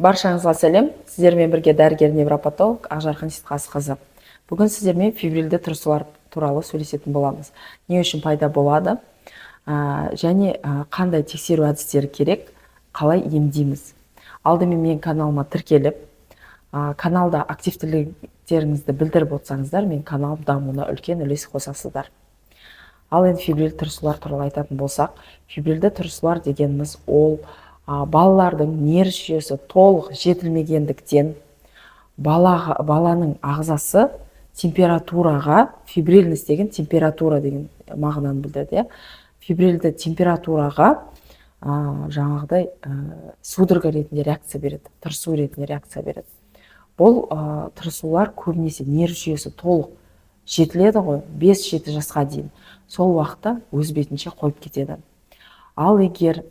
Баршаңызға сәлем. Сіздермен бірге дәрігер невропатолог Ақжарқын Сейтқазықызы. Бүгін сіздермен фибрилді тырысулар туралы сөйлесетін боламыз. Не үшін пайда болады? Және қандай тексеру әдістері керек, қалай емдейміз. Алдымен мен каналыма тіркеліп, каналда активтіліктеріңізді білдіріп отсаңыздар, мен канал дамуына үлкен үлес қосасыздар. Ал енді фибрилді тырысулар туралы айтатын болсақ, фибрилді тырысулар дегеніміз ол балалардың нерв жүйесі толық жетілмегендіктен баланың ағзасы температураға, фибрильность деген температура деген мағынаны білдіреді. Фибрильді температураға жаңағыдай судорога ретінде реакция береді, тырысу ретінде реакция береді. Бұл тырысулар көбінесе нерв жүйесі толық жетіледі ғой, 5-7 жасқа дейін. Сол уақытта өз бетінше қойып кетеді. Ал егер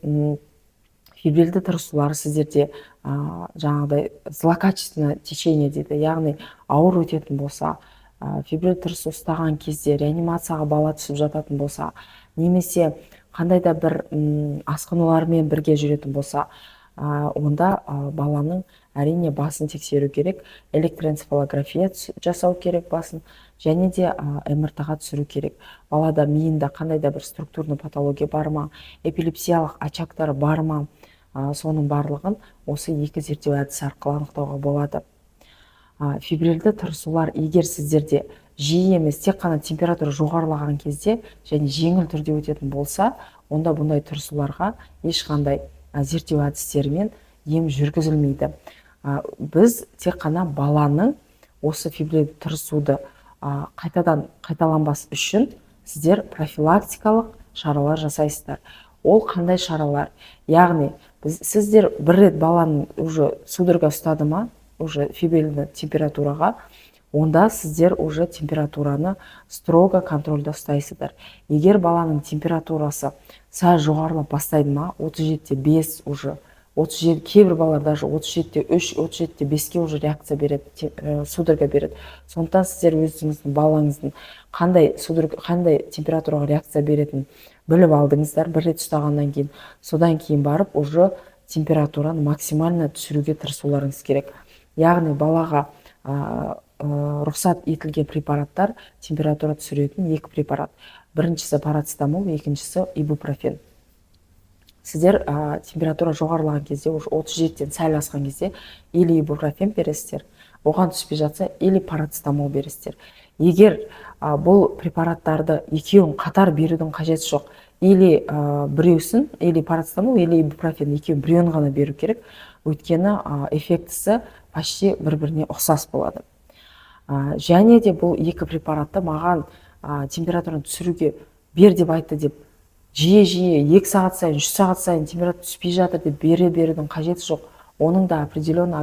фибрилді тырысулар сіздерде жаңағыдай злокачественное течение дейді, яғни ауыр өтетін болса, фибрилді тырыс ұстаған кезде реанимацияға бала түсіп жататын болса, немесе қандай да бір асқынулармен бірге жүретін болса, онда баланың әрине басын тексеру керек, электроэнцефалография жасау керек басын, және де МРТ-ға түсіру керек. Балада миында қандай да бір структурный патология бар ма, эпилепсиялық очагтары бар ма, соның барлығын осы екі зерттеу әдісі арқылы анықтауға болады. Фибрилді тырысулар егер сіздерде жиі емес, тек қана температура жоғарылаған кезде және жеңіл түрде өтетін болса, онда бұндай тырысуларға ешқандай зерттеу әдістерімен ем жүргізілмейді. Біз тек қана баланың осы фибрилді тырысуды қайталанбас үшін сіздер профилактикалық шаралар жасайсыздар. Ол қандай шаралар? Яғни сіздер бір рет баланың уже судорога ұстады ма, уже фибрильді температураға, онда сіздер уже температураны строго контрольда ұстайсыздар. Егер баланың температурасы сәл жоғарылап бастайды ма, 37-5 уже, 37, кейбір балалар даже 37-3, 37-5-ке уже реакция береді, судорога береді. Сондықтан сіздер өзіңіздің балаңыздың қандай температураға реакция беретінін біліп алдыңыздар, бір рет ұстағаннан кейін. Содан кейін барып уже температураны максимально түсіруге тырысуларыңыз керек. Яғни балаға рұқсат етілген препараттар температура түсіретін екі препарат. Біріншісі парацетамол, екіншісі ибупрофен. Сіздер температура жоғарылаған кезде, 37-тен сәл асқан кезде, или ибупрофен бересіздер, оған түспей жатса, или парацетамол бересіздер. Егер бұл препараттарды екеуін қатар берудің қажеті жоқ, или біреусін, или парацетамол, или ибупрофен екеуін біреуін ғана беру керек, өйткені эффектісі почти бір-біріне ұқсас болады. Және де бұл екі препаратты маған температураны түсіруге бер деп айтты деп, жиі 2 сағат сайын, 3 сағат сайын температура түспей жатыр деп берудің қажеті жоқ. Оның да определенный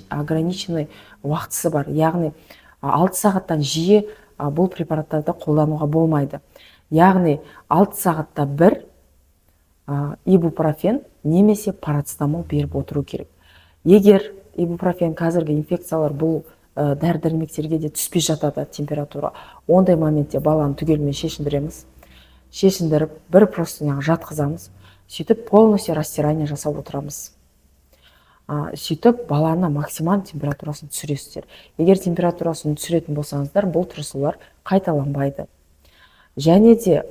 ограниченный уақытысы бар. Яғни 6 сағаттан жиі бұл препараттарды қолдануға болмайды. Яғни 6 сағатта бір ибупрофен немесе парацетамол беріп отыру керек. Егер ибупрофен қазіргі инфекциялар бұл дәрі-дәрмектерге де түспей жатады температура, ондай моментте баланы түгелімен шешіндіреміз. Шешіндіріп, бір простыняға жатқызамыз. Сөйтіп полностью растирание жасап отырамыз. Сөйтіп баланы максималь температурасын түсіресіздер. Егер температурасын түсіретін болсаңыздар, бұл тырысулар қайталанбайды. Және де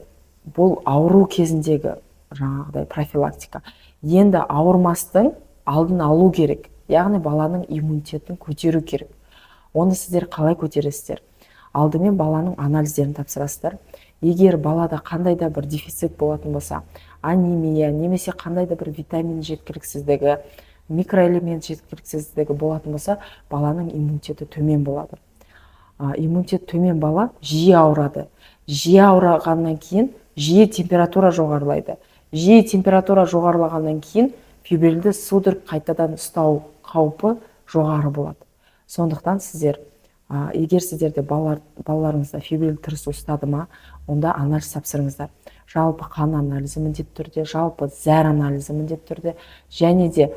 бұл ауру кезіндегі жаңағыдай профилактика. Енді ауырмастың алдын алу керек. Яғни баланың иммунитетін көтеру керек. Оны сіздер қалай көтересіздер? Алдымен баланың анализдерін тапсырасыздар. Егер балада қандай да бір дефицит болатын болса, анемия, немесе қандай да бір витамин жеткіліксіздігі, микроэлемент жеткіліксіздігі болатын болса, баланың иммунитеті төмен болады. Иммунитет төмен бала жиі ауырады. Жиі ауырғаннан кейін жиі температура жоғарылайды. Жиі температура жоғарылағаннан кейін фибрилді судорог қайтадан ұстау қаупі жоғары болады. Сондықтан сіздер, егер сіздерде балаларыңызда фибрилді тырысу ұстады ма, онда анализ тапсырыңыздар. Жалпы қан анализі міндетті түрде, жалпы зәр анализі міндетті түрде, және де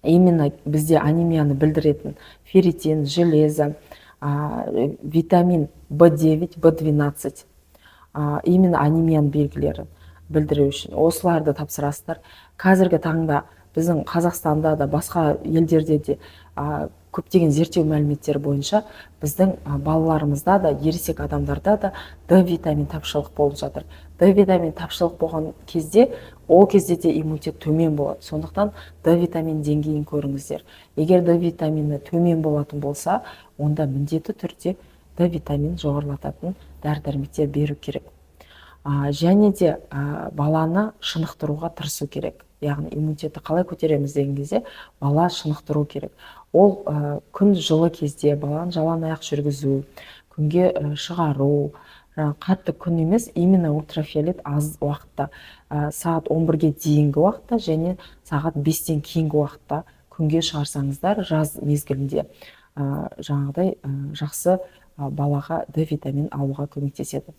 именно бізде анемияны білдіретін ферритин, железо, витамин B9, B12, именно анемияның белгілері білдіру үшін осыларды тапсырасыздар. Қазіргі таңда біздің Қазақстанда да басқа елдерде де көптеген зерттеу мәліметтері бойынша біздің балаларымызда да, ересек адамдарда да Д витамин тапшылық болып жатыр. Д витамин тапшылық болған кезде, ол кезде де иммунитет төмен болады. Сондықтан Д витамин деңгейін көріңіздер. Егер Д витамині төмен болатын болса, онда міндетті түрде Д витамин жоғарылататын дәрі-дәрмектер беру керек. Және де баланы шынықтыруға тырысу керек. Яғни иммунитетті қалай көтереміз деген кезде бала шынықтыру керек. Ол күн жылы кезде баланы жалаң аяқ жүргізу, күнге шығару, қатты күн емес, именно ультрафиолет аз уақытта, сағат 11-ге дейінгі уақытта және сағат 5-тен кейінгі уақытта күнге шығарсаңыздар, жаз мезгілінде жаңағыдай жақсы балаға Д витамин алуға көмектеседі.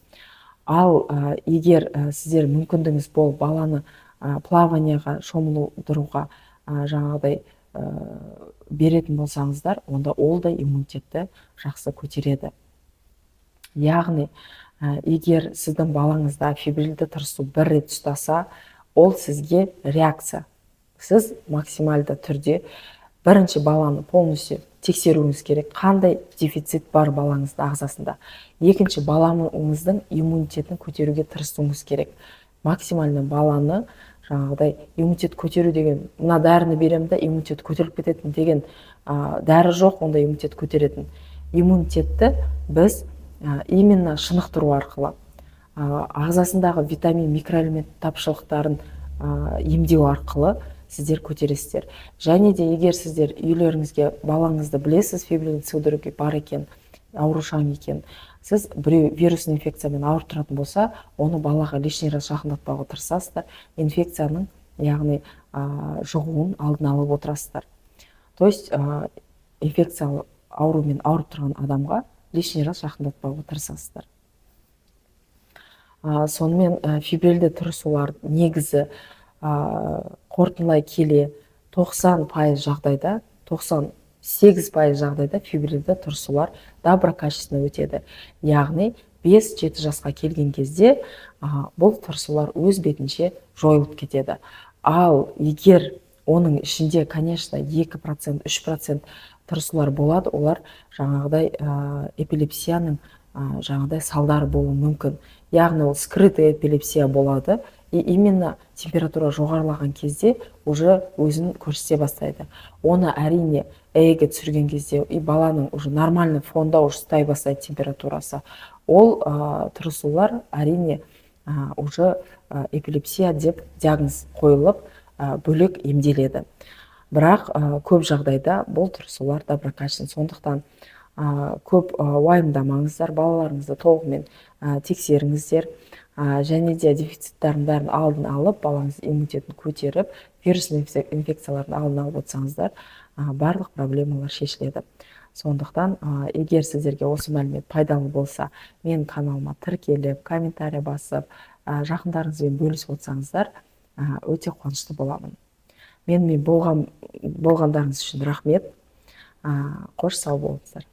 Ал егер сіздер мүмкіндігіңіз болып баланы плаванияға, шомылдыруға жаңағыдай беретін болсаңыздар, онда ол да иммунитетті жақсы көтереді. Яғни, егер сіздің балаңызда фибрильді тырысу бір рет ұстаса, ол сізге реакция. Сіз максималды түрде бірінші баланы полностью тексеруіңіз керек, қандай дефицит бар балаңыздың ағзасында. Екінші, балаңыздың иммунитетін көтеруге тырысуыңыз керек. Максимально баланы жаңағыдай иммунитет көтеру деген, мына дәріні беремін да иммунитет көтеріліп кететін деген дәрі жоқ, онда иммунитет көтеретін. Иммунитетті біз именно шынықтыру арқылы, ағзасындағы витамин, микроэлемент тапшылықтарын емдеу арқылы сіздер көтересіздер. Және де егер сіздер үйлеріңізге балаңызды білесіз, фибрильді судороги бар екен, аурушаң екен, сіз біреу вирусный инфекциямен ауырып тұратын болса, оны балаға лишний раз жақындатпауға тырысасыздар. Инфекцияның, яғни жұғуын алдын алып отырасыздар. То есть инфекциялы аурумен ауырып тұрған адамға лишний раз жақындатпауға тырысасыздар. Сонымен фибрильді тырысулар негізі қорытындылай келе 90% жағдайда, 98% жағдайда фибрильді тырысулар доброкачественно өтеді. Яғни 5-7 жасқа келген кезде бұл тырысулар өз бетінше жойылып кетеді. Ал егер оның ішінде, конечно, 2%, 3% тырысулар болады, олар жаңағыдай эпилепсияның жаңағыдай салдары болуы мүмкін. Яғни ол скрытый эпилепсия болады, и именно температура жоғарылаған кезде уже өзін көрсете бастайды. Оны әрине әйге түсірген кезде и баланың уже нормальный фонда уже ұстай бастайды температурасы. Ол тырысулар әрине уже эпилепсия деп диагноз қойылып бөлек емделеді. Бірақ көп жағдайда бұл тырысулар доброкачественно. Сондықтан көп уайымдамаңыздар, балаларыңызды толығымен тексеріңіздер, және де дефициттардың бәрін алдын алып, балаңыз иммунитетін көтеріп, вирусный инфекциялардың алдын алып отырсаңыздар, барлық проблемалар шешіледі. Сондықтан, егер сіздерге осы мәлімет пайдалы болса, менің каналыма тіркеліп, комментарий басып, жақындарыңызбен бөлісіп отырсаңыздар, өте қуанышты боламын. Менімен болғандарыңыз үшін рахмет. Қош сау болыңыздар.